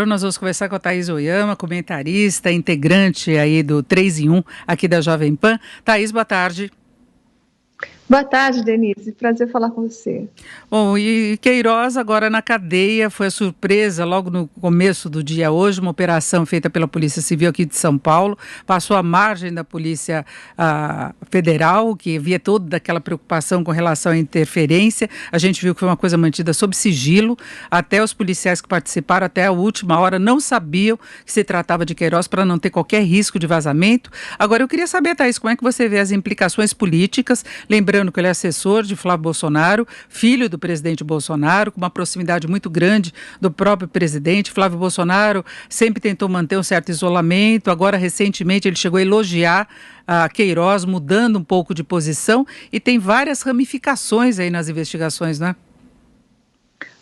Nós vamos conversar com a Thaís Oyama, comentarista, integrante aí do 3 em 1 aqui da Jovem Pan. Thaís, boa tarde. Boa tarde, Denise. Prazer falar com você. Bom, e Queiroz agora na cadeia, foi a surpresa logo no começo do dia hoje, uma operação feita pela Polícia Civil aqui de São Paulo, passou à margem da Polícia Federal, que havia toda aquela preocupação com relação à interferência. A gente viu que foi uma coisa mantida sob sigilo, até os policiais que participaram até a última hora não sabiam que se tratava de Queiroz para não ter qualquer risco de vazamento. Agora eu queria saber, Thaís, como é que você vê as implicações políticas, lembrando que ele é assessor de Flávio Bolsonaro, filho do presidente Bolsonaro, com uma proximidade muito grande do próprio presidente. Flávio Bolsonaro sempre tentou manter um certo isolamento, agora recentemente ele chegou a elogiar a Queiroz, mudando um pouco de posição, e tem várias ramificações aí nas investigações, não é?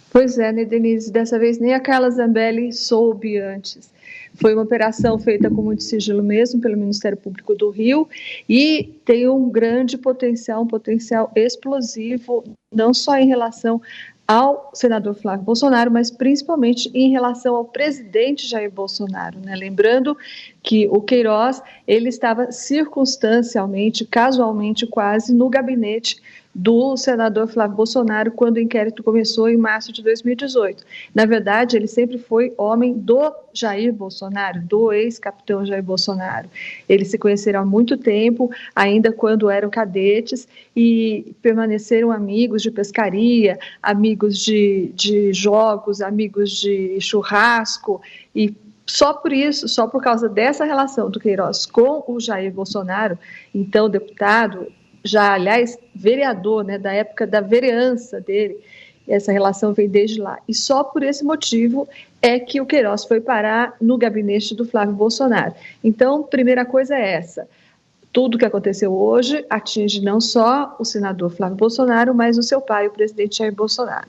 Pois é, né, Denise? Dessa vez nem a Carla Zambelli soube antes. Foi uma operação feita com muito sigilo mesmo pelo Ministério Público do Rio e tem um grande potencial, um potencial explosivo, não só em relação ao senador Flávio Bolsonaro, mas principalmente em relação ao presidente Jair Bolsonaro, né? Lembrando que o Queiroz, ele estava circunstancialmente, casualmente quase, no gabinete do senador Flávio Bolsonaro quando o inquérito começou em março de 2018. Na verdade, ele sempre foi homem do Jair Bolsonaro, do ex-capitão Jair Bolsonaro. Eles se conheceram há muito tempo, ainda quando eram cadetes, e permaneceram amigos de pescaria, amigos de jogos, amigos de churrasco, e só por isso, só por causa dessa relação do Queiroz com o Jair Bolsonaro, então deputado, já, aliás, vereador, né, da época da vereança dele, essa relação vem desde lá. E só por esse motivo é que o Queiroz foi parar no gabinete do Flávio Bolsonaro. Então, primeira coisa é essa. Tudo que aconteceu hoje atinge não só o senador Flávio Bolsonaro, mas o seu pai, o presidente Jair Bolsonaro.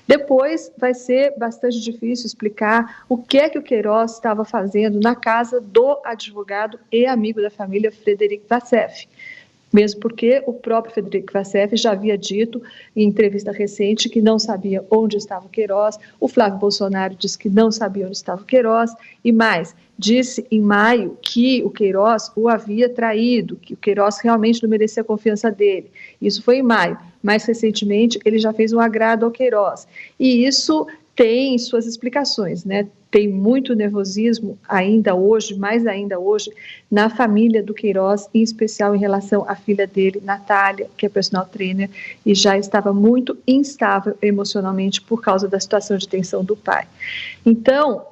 Depois vai ser bastante difícil explicar o que é que o Queiroz estava fazendo na casa do advogado e amigo da família Frederic Vassef. Mesmo porque o próprio Frederic Vassef já havia dito em entrevista recente que não sabia onde estava o Queiroz, o Flávio Bolsonaro disse que não sabia onde estava o Queiroz, e mais, disse em maio que o Queiroz o havia traído, que o Queiroz realmente não merecia a confiança dele. Isso foi em maio. Mais recentemente, ele já fez um agrado ao Queiroz. E isso tem suas explicações, né? Tem muito nervosismo ainda hoje, mais ainda hoje, na família do Queiroz, em especial em relação à filha dele, Natália, que é personal trainer, e já estava muito instável emocionalmente por causa da situação de tensão do pai. Então,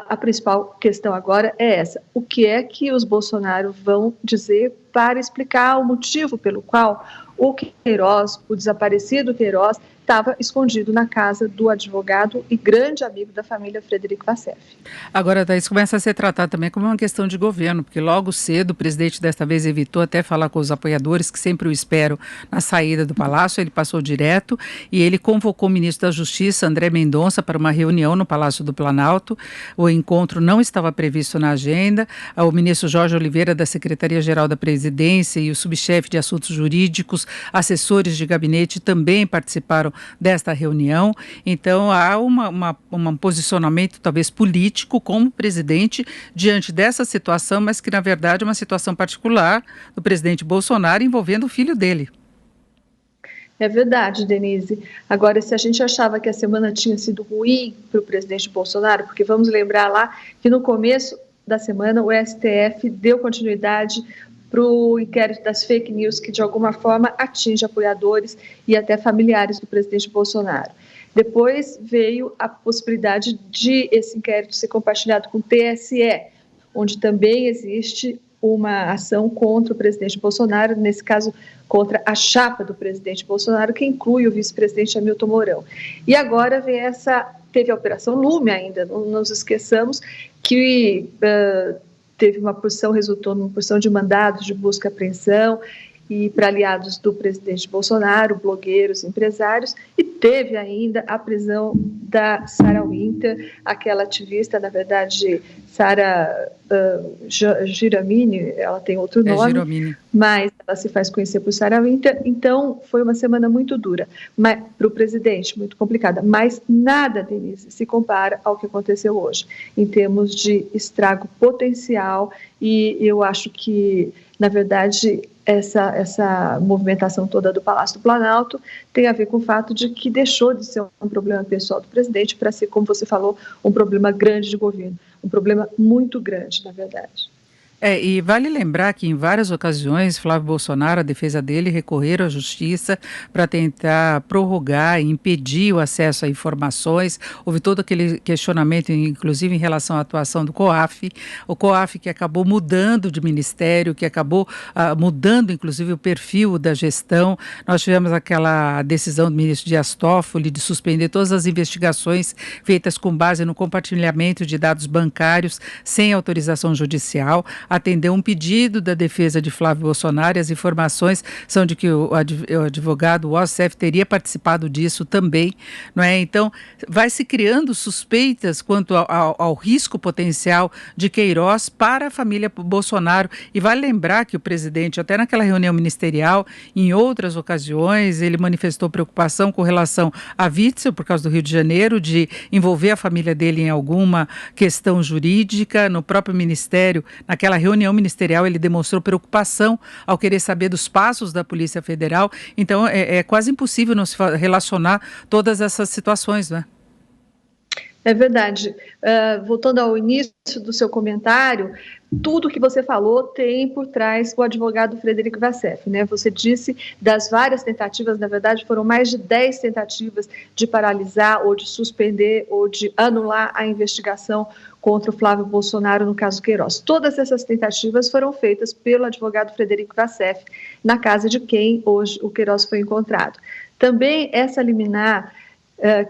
a principal questão agora é essa: o que é que os Bolsonaro vão dizer para explicar o motivo pelo qual o Queiroz, o desaparecido Queiroz, estava escondido na casa do advogado e grande amigo da família Frederic Vassef. Agora, Thaís, começa a ser tratado também como uma questão de governo, porque logo cedo o presidente desta vez evitou até falar com os apoiadores, que sempre o esperam na saída do Palácio. Ele passou direto e ele convocou o ministro da Justiça, André Mendonça, para uma reunião no Palácio do Planalto. O encontro não estava previsto na agenda. O ministro Jorge Oliveira, da Secretaria-Geral da Presidência, e o subchefe de assuntos jurídicos, assessores de gabinete, também participaram desta reunião. Então há um posicionamento talvez político como presidente diante dessa situação, mas que na verdade é uma situação particular do presidente Bolsonaro envolvendo o filho dele. É verdade, Denise. Agora, se a gente achava que a semana tinha sido ruim para o presidente Bolsonaro, porque vamos lembrar lá que no começo da semana o STF deu continuidade para o inquérito das fake news, que de alguma forma atinge apoiadores e até familiares do presidente Bolsonaro. Depois veio a possibilidade de esse inquérito ser compartilhado com o TSE, onde também existe uma ação contra o presidente Bolsonaro, nesse caso contra a chapa do presidente Bolsonaro, que inclui o vice-presidente Hamilton Mourão. E agora vem teve a Operação Lume ainda, não nos esqueçamos que teve resultou numa porção de mandados de busca e apreensão e para aliados do presidente Bolsonaro, blogueiros, empresários, e teve ainda a prisão da Sarah Winter, aquela ativista, na verdade, Sara Giramini, ela tem outro nome, Giromini. Mas ela se faz conhecer por Sara Winter. Então, foi uma semana muito dura para o presidente, muito complicada. Mas nada, Denise, se compara ao que aconteceu hoje, em termos de estrago potencial. E eu acho que, na verdade, essa movimentação toda do Palácio do Planalto tem a ver com o fato de que deixou de ser um problema pessoal do presidente para ser, como você falou, um problema grande de governo, um problema muito grande, na verdade. E vale lembrar que em várias ocasiões Flávio Bolsonaro, a defesa dele, recorreram à justiça para tentar prorrogar e impedir o acesso a informações. Houve todo aquele questionamento, inclusive em relação à atuação do COAF, o COAF que acabou mudando de ministério, que acabou mudando inclusive o perfil da gestão. Nós tivemos aquela decisão do ministro Dias Toffoli de suspender todas as investigações feitas com base no compartilhamento de dados bancários sem autorização judicial. Atendeu um pedido da defesa de Flávio Bolsonaro, e as informações são de que o advogado Wassef teria participado disso também, não é? Então, vai se criando suspeitas quanto ao risco potencial de Queiroz para a família Bolsonaro, e vale lembrar que o presidente, até naquela reunião ministerial, em outras ocasiões, ele manifestou preocupação com relação a Witzel, por causa do Rio de Janeiro, de envolver a família dele em alguma questão jurídica. No próprio ministério, naquela reunião ministerial, ele demonstrou preocupação ao querer saber dos passos da Polícia Federal. Então, é quase impossível não se relacionar todas essas situações, né? É verdade. Voltando ao início do seu comentário, tudo que você falou tem por trás o advogado Frederic Wassef, né? Você disse das várias tentativas, na verdade foram mais de 10 tentativas de paralisar ou de suspender ou de anular a investigação contra o Flávio Bolsonaro no caso Queiroz. Todas essas tentativas foram feitas pelo advogado Frederic Wassef, na casa de quem hoje o Queiroz foi encontrado. Também essa liminar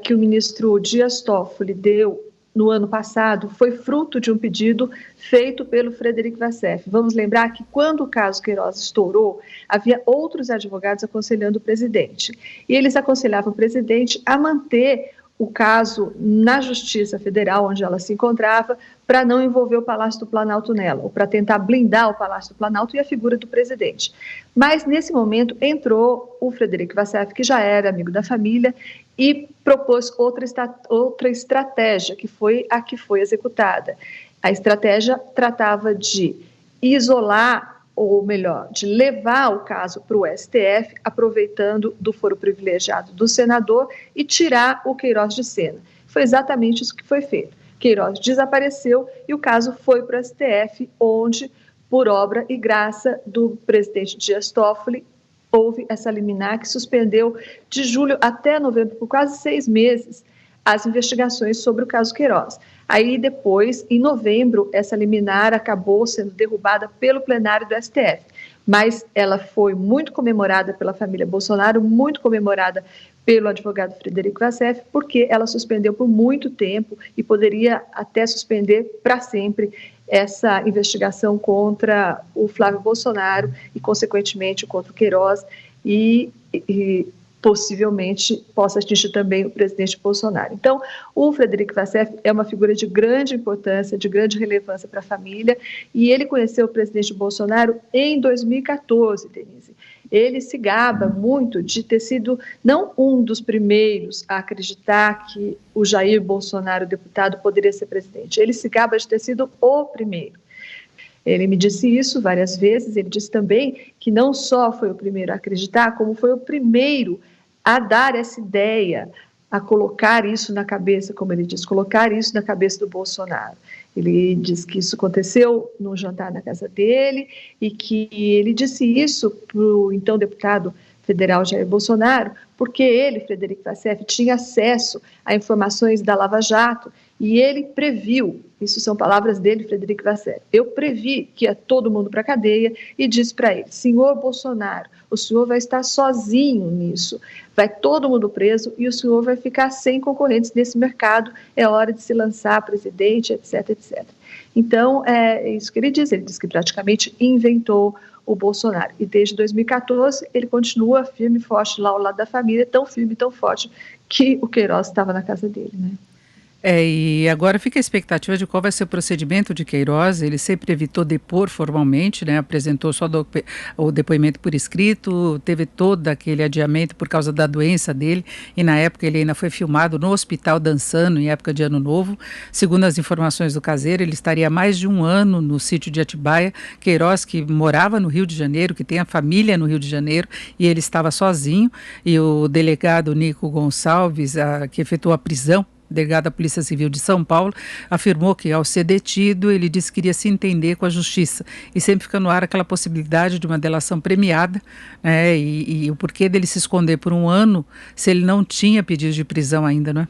que o ministro Dias Toffoli deu no ano passado foi fruto de um pedido feito pelo Frederic Wassef. Vamos lembrar que quando o caso Queiroz estourou, havia outros advogados aconselhando o presidente. E eles aconselhavam o presidente a manter o caso na Justiça Federal, onde ela se encontrava, para não envolver o Palácio do Planalto nela, ou para tentar blindar o Palácio do Planalto e a figura do presidente. Mas, nesse momento, entrou o Frederic Wassef, que já era amigo da família, e propôs outra estratégia, que foi a que foi executada. A estratégia tratava de isolar, ou melhor, de levar o caso para o STF, aproveitando do foro privilegiado do senador e tirar o Queiroz de cena. Foi exatamente isso que foi feito. Queiroz desapareceu e o caso foi para o STF, onde, por obra e graça do presidente Dias Toffoli, houve essa liminar que suspendeu de julho até novembro, por quase 6 meses, as investigações sobre o caso Queiroz. Aí depois, em novembro, essa liminar acabou sendo derrubada pelo plenário do STF, mas ela foi muito comemorada pela família Bolsonaro, muito comemorada pelo advogado Frederic Wassef, porque ela suspendeu por muito tempo e poderia até suspender para sempre essa investigação contra o Flávio Bolsonaro e, consequentemente, contra o Queiroz e possivelmente possa atingir também o presidente Bolsonaro. Então, o Frederic Wassef é uma figura de grande importância, de grande relevância para a família, e ele conheceu o presidente Bolsonaro em 2014, Denise. Ele se gaba muito de ter sido não um dos primeiros a acreditar que o Jair Bolsonaro, deputado, poderia ser presidente. Ele se gaba de ter sido o primeiro. Ele me disse isso várias vezes. Ele disse também que não só foi o primeiro a acreditar, como foi o primeiro a dar essa ideia, a colocar isso na cabeça, como ele diz, colocar isso na cabeça do Bolsonaro. Ele diz que isso aconteceu num jantar na casa dele e que ele disse isso para o então deputado federal Jair Bolsonaro, porque ele, Frederic Wassef, tinha acesso a informações da Lava Jato e ele previu, isso são palavras dele, Frederic Wassef, eu previ que ia todo mundo para a cadeia e disse para ele, senhor Bolsonaro, o senhor vai estar sozinho nisso, vai todo mundo preso e o senhor vai ficar sem concorrentes nesse mercado, é hora de se lançar presidente, etc, etc. Então, é isso que ele diz que praticamente inventou o Bolsonaro. E desde 2014 ele continua firme e forte lá ao lado da família, tão firme e tão forte que o Queiroz estava na casa dele, né? E agora fica a expectativa de qual vai ser o procedimento de Queiroz. Ele sempre evitou depor formalmente, né? Apresentou só o depoimento por escrito, teve todo aquele adiamento por causa da doença dele, e na época ele ainda foi filmado no hospital dançando, em época de Ano Novo. Segundo as informações do caseiro, ele estaria há mais de um ano no sítio de Atibaia. Queiroz, que morava no Rio de Janeiro, que tem a família no Rio de Janeiro, e ele estava sozinho, e o delegado Nico Gonçalves, que efetuou a prisão, delegado da Polícia Civil de São Paulo, afirmou que, ao ser detido, ele disse que queria se entender com a justiça. E sempre fica no ar aquela possibilidade de uma delação premiada, né? E o porquê dele se esconder por um ano se ele não tinha pedido de prisão ainda, não é?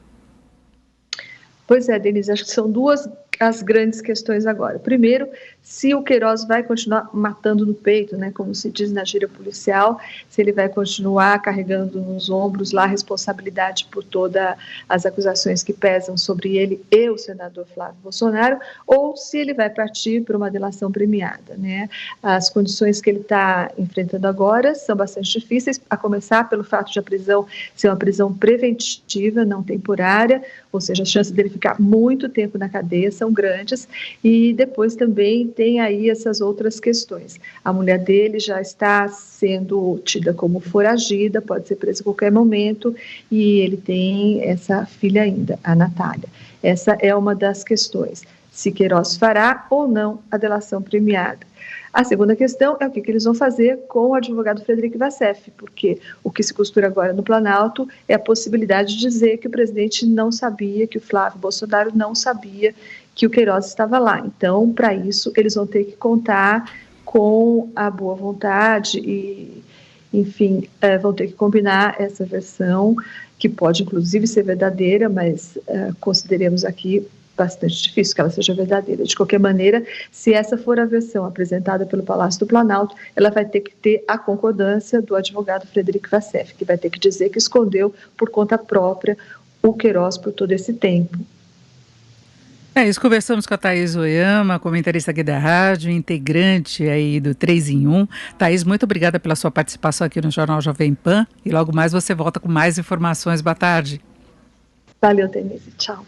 Pois é, Denise, acho que são duas as grandes questões agora. Primeiro, se o Queiroz vai continuar matando no peito, né, como se diz na gíria policial, se ele vai continuar carregando nos ombros lá a responsabilidade por todas as acusações que pesam sobre ele e o senador Flávio Bolsonaro, ou se ele vai partir para uma delação premiada, né? As condições que ele está enfrentando agora são bastante difíceis, a começar pelo fato de a prisão ser uma prisão preventiva, não temporária, ou seja, as chances dele ficar muito tempo na cadeia são grandes, e depois também tem aí essas outras questões. A mulher dele já está sendo tida como foragida, pode ser presa a qualquer momento, e ele tem essa filha ainda, a Natália. Essa é uma das questões, se Queiroz fará ou não a delação premiada. A segunda questão é o que eles vão fazer com o advogado Frederico Vassef, porque o que se costura agora no Planalto é a possibilidade de dizer que o presidente não sabia, que o Flávio Bolsonaro não sabia que o Queiroz estava lá. Então, para isso, eles vão ter que contar com a boa vontade e, enfim, vão ter que combinar essa versão, que pode inclusive ser verdadeira, mas consideremos aqui bastante difícil que ela seja verdadeira. De qualquer maneira, se essa for a versão apresentada pelo Palácio do Planalto, ela vai ter que ter a concordância do advogado Frederico Vassef, que vai ter que dizer que escondeu por conta própria o Queiroz por todo esse tempo. É isso, conversamos com a Thaís Oyama, comentarista aqui da rádio, integrante aí do 3 em 1. Thaís, muito obrigada pela sua participação aqui no Jornal Jovem Pan, e logo mais você volta com mais informações. Boa tarde. Valeu, Denise. Tchau.